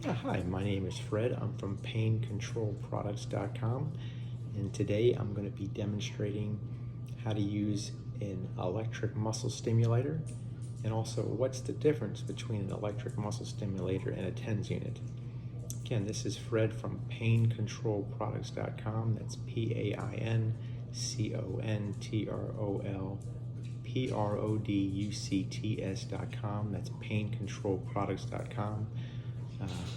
Hi, my name is Fred. I'm from paincontrolproducts.com, and today I'm going to be demonstrating how to use an electric muscle stimulator and also what's the difference between an electric muscle stimulator and a TENS unit. Again, this is Fred from paincontrolproducts.com. That's paincontrolproducts.com. That's paincontrolproducts.com.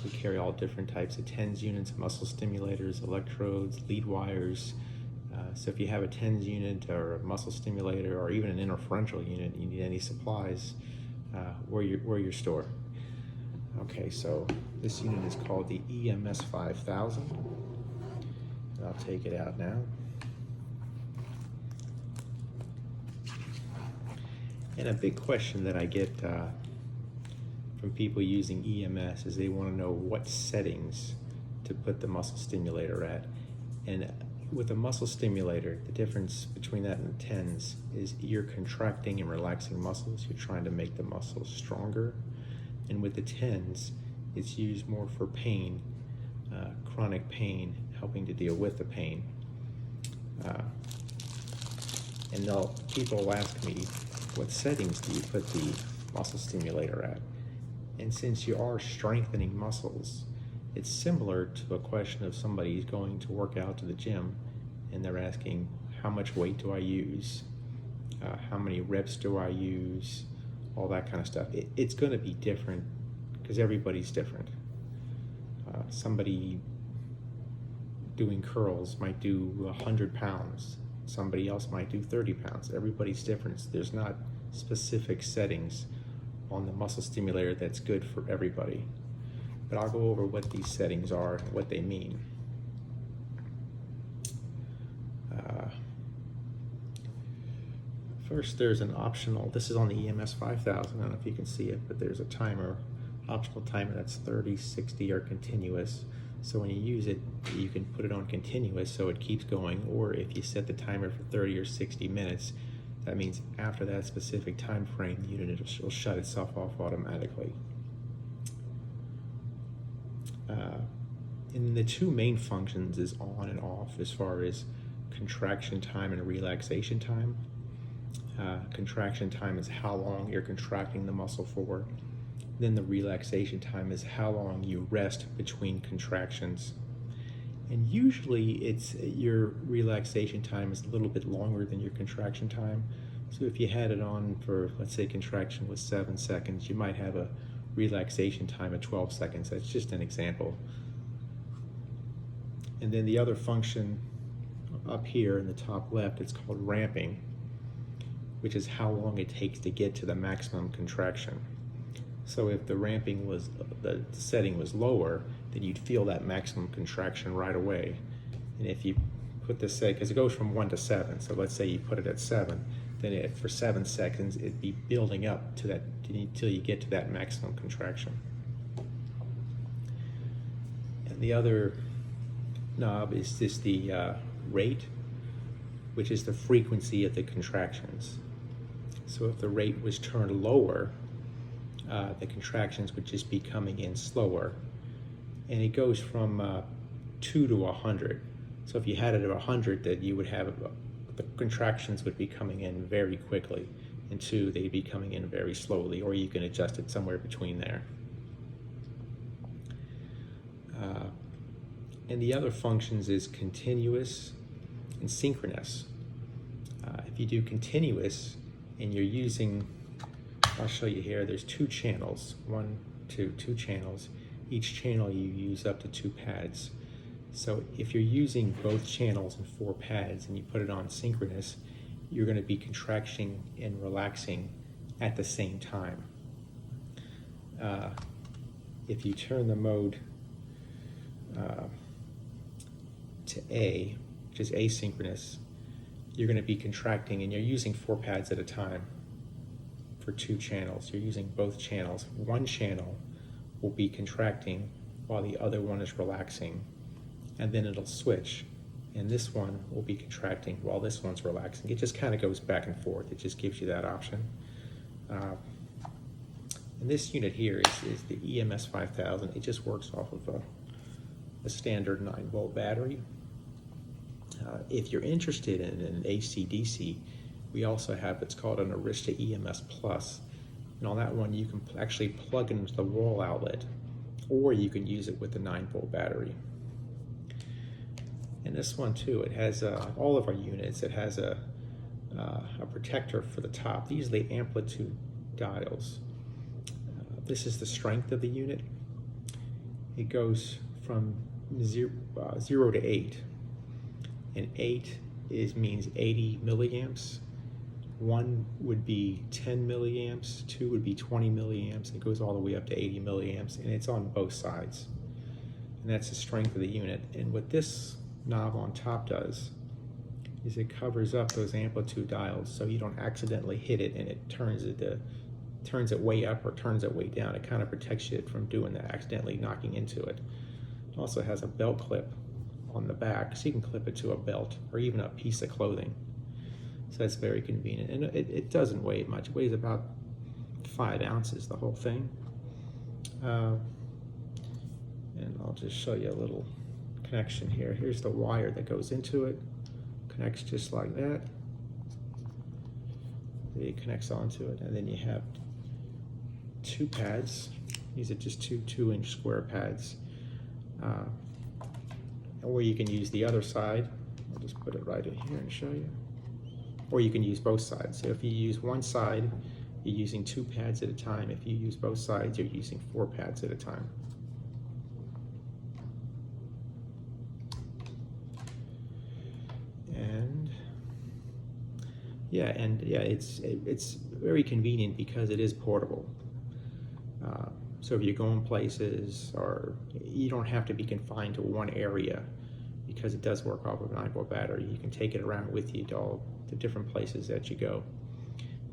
We carry all different types of TENS units, muscle stimulators, electrodes, lead wires. So if you have a TENS unit or a muscle stimulator or even an interferential unit, you need any supplies, we're your store. Okay, so this unit is called the EMS 5000. I'll take it out now. And a big question that I get from people using EMS is they want to know what settings to put the muscle stimulator at. And with a muscle stimulator, the difference between that and the TENS is you're contracting and relaxing muscles. You're trying to make the muscles stronger. And with the TENS, it's used more for pain, chronic pain, helping to deal with the pain. And people will ask me, what settings do you put the muscle stimulator at? And since you are strengthening muscles, it's similar to a question of somebody going to work out to the gym and they're asking, how much weight do I use? How many reps do I use? All that kind of stuff. It's going to be different because everybody's different. Somebody doing curls might do 100 pounds. Somebody else might do 30 pounds. Everybody's different. There's not specific settings on the muscle stimulator that's good for everybody. But I'll go over what these settings are and what they mean. First, there's an optional, this is on the EMS 5000, I don't know if you can see it, but there's a timer, optional timer that's 30, 60, or continuous. So when you use it, you can put it on continuous so it keeps going, or if you set the timer for 30 or 60 minutes, that means after that specific time frame, the unit will shut itself off automatically. And the two main functions is on and off as far as contraction time and relaxation time. Contraction time is how long you're contracting the muscle for. Then the relaxation time is how long you rest between contractions. And usually your relaxation time is a little bit longer than your contraction time. So if you had it on for, let's say contraction was 7 seconds, you might have a relaxation time of 12 seconds. That's just an example. And then the other function up here in the top left, it's called ramping, which is how long it takes to get to the maximum contraction. So if the setting was lower, then you'd feel that maximum contraction right away. And if you put this, because it goes from 1 to 7, so let's say you put it at 7, then for 7 seconds it'd be building up to that until you get to that maximum contraction. And the other knob is just the rate, which is the frequency of the contractions. So if the rate was turned lower, the contractions would just be coming in slower. And it goes from 2 to 100. So if you had it at 100, then you would have, the contractions would be coming in very quickly. And 2, they'd be coming in very slowly, or you can adjust it somewhere between there. And the other functions is continuous and synchronous. If you do continuous and you're using, I'll show you here, there's 2 channels, 2 channels. Each channel you use up to 2 pads. So if you're using both channels and 4 pads and you put it on synchronous, you're going to be contracting and relaxing at the same time. If you turn the mode to A, which is asynchronous, you're going to be contracting and you're using 4 pads at a time for 2 channels. You're using both channels. One channel will be contracting while the other one is relaxing, and then it'll switch, and this one will be contracting while this one's relaxing. It just kind of goes back and forth. It just gives you that option. And this unit here is the EMS 5000. It just works off of a standard 9-volt battery. If you're interested in an AC/DC, we also have what's called an Arista EMS Plus. And on that one, you can actually plug it into the wall outlet, or you can use it with the 9-volt battery. And this one too, it has all of our units. It has a protector for the top. These are the amplitude dials. This is the strength of the unit. It goes from 0 to 8. And 8 means 80 milliamps. 1 would be 10 milliamps, 2 would be 20 milliamps. It goes all the way up to 80 milliamps, and it's on both sides. And that's the strength of the unit. And what this knob on top does is it covers up those amplitude dials so you don't accidentally hit it and it turns it way up or turns it way down. It kind of protects you from doing that, accidentally knocking into it. It also has a belt clip on the back, so you can clip it to a belt or even a piece of clothing. So that's very convenient. And it doesn't weigh much. It weighs about 5 ounces, the whole thing. And I'll just show you a little connection here. Here's the wire that goes into it. Connects just like that. It connects onto it. And then you have 2 pads. These are just two 2-inch square pads. Or you can use the other side. I'll just put it right in here and show you. Or you can use both sides. So if you use one side, you're using 2 pads at a time. If you use both sides, you're using 4 pads at a time. And yeah, it's very convenient because it is portable. So if you're going places, or you don't have to be confined to one area, because it does work off of a 9-volt battery. You can take it around with you to all the different places that you go.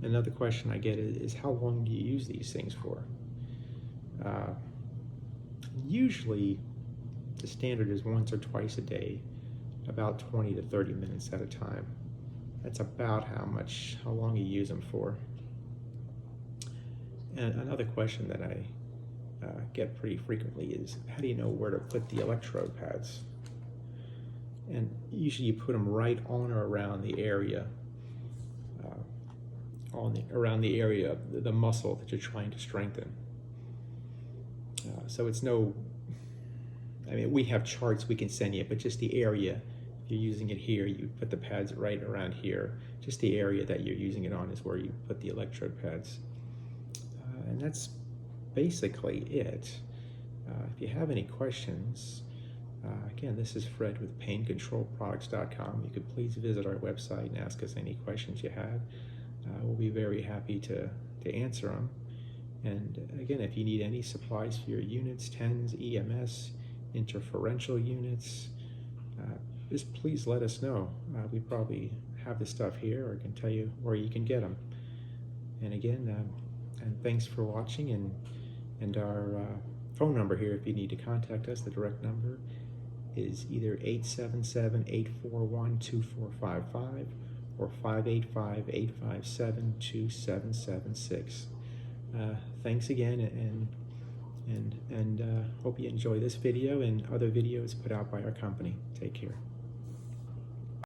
Another question I get is how long do you use these things for? Usually the standard is once or twice a day, about 20 to 30 minutes at a time. That's about how long you use them for. And another question that I get pretty frequently is, how do you know where to put the electrode pads? And usually you put them right on or around the area, around the area of the muscle that you're trying to strengthen. So it's no, I mean, we have charts we can send you, but just the area, if you're using it here, you put the pads right around here. Just the area that you're using it on is where you put the electrode pads. And that's basically it. If you have any questions, again, this is Fred with PainControlProducts.com. You could please visit our website and ask us any questions you have. We'll be very happy to answer them. And again, if you need any supplies for your units, TENS, EMS, interferential units, just please let us know. We probably have the stuff here, or can tell you where you can get them. And again, and thanks for watching. And our phone number here, if you need to contact us, the direct number is either 877-841-2455 or 585-857-2776. Thanks again, and hope you enjoy this video and other videos put out by our company. Take care.